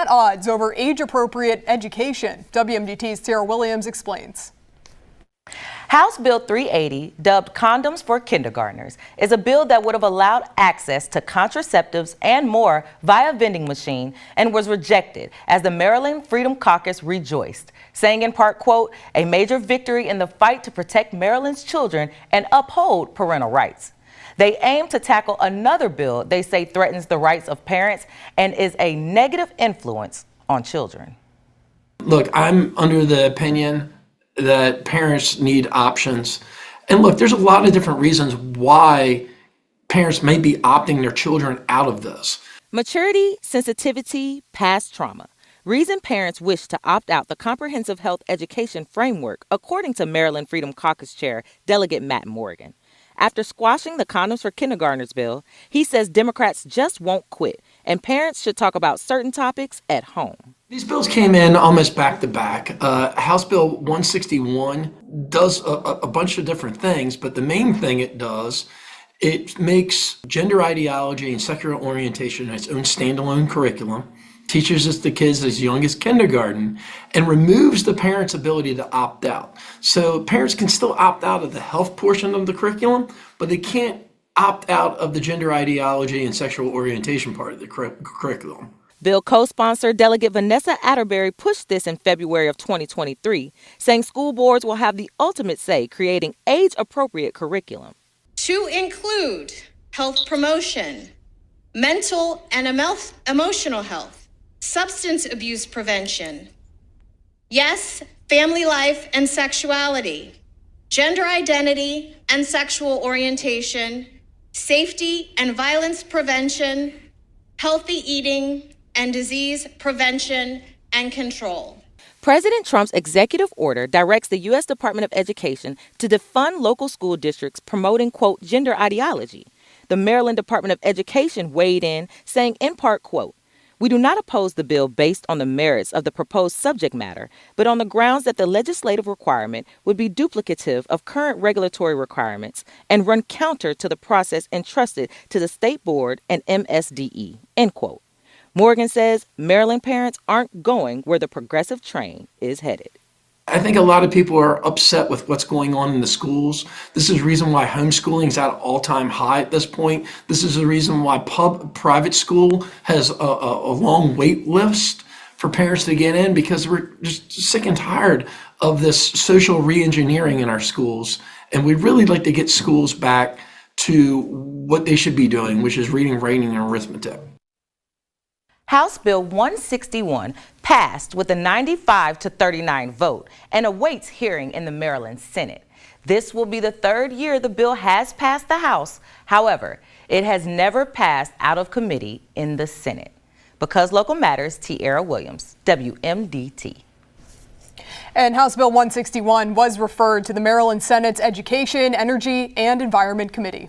At odds over age-appropriate education. WMDT's Sarah Williams explains. House Bill 380, dubbed Condoms for Kindergartners, is a bill that would have allowed access to contraceptives and more via vending machine and was rejected as the Maryland Freedom Caucus rejoiced, saying in part, quote, a major victory in the fight to protect Maryland's children and uphold parental rights. They aim to tackle another bill they say threatens the rights of parents and is a negative influence on children. Look, I'm under the opinion that parents need options. And look, there's a lot of different reasons why parents may be opting their children out of this. Maturity, sensitivity, past trauma. Reason parents wish to opt out the Comprehensive Health Education Framework, according to Maryland Freedom Caucus Chair Delegate Matt Morgan. After squashing the Condoms for Kindergartners bill, he says Democrats just won't quit, and parents should talk about certain topics at home. These bills came in almost back to back. House Bill 161 does a bunch of different things, but the main thing it does, it makes gender ideology and sexual orientation its own standalone curriculum, teaches it to kids as young as kindergarten, and removes the parents' ability to opt out. So parents can still opt out of the health portion of the curriculum, but they can't opt out of the gender ideology and sexual orientation part of the curriculum. Bill co-sponsor Delegate Vanessa Atterbury pushed this in February of 2023, saying school boards will have the ultimate say creating age-appropriate curriculum. To include health promotion, mental and emotional health, substance abuse prevention, yes, family life and sexuality, gender identity and sexual orientation, safety and violence prevention, healthy eating, and disease prevention and control. President Trump's executive order directs the U.S. Department of Education to defund local school districts promoting, quote, gender ideology. The Maryland Department of Education weighed in, saying in part, quote, we do not oppose the bill based on the merits of the proposed subject matter, but on the grounds that the legislative requirement would be duplicative of current regulatory requirements and run counter to the process entrusted to the State Board and MSDE, end quote. Morgan says Maryland parents aren't going where the progressive train is headed. I think a lot of people are upset with what's going on in the schools. This is the reason why homeschooling is at an all-time high at this point. This is the reason why private school has a long wait list for parents to get in, because we're just sick and tired of this social re-engineering in our schools. And we'd really like to get schools back to what they should be doing, which is reading, writing, and arithmetic. House Bill 161 passed with a 95-39 vote and awaits hearing in the Maryland Senate. This will be the third year the bill has passed the House. However, it has never passed out of committee in the Senate. Because Local Matters, Tiara Williams, WMDT. And House Bill 161 was referred to the Maryland Senate's Education, Energy, and Environment Committee.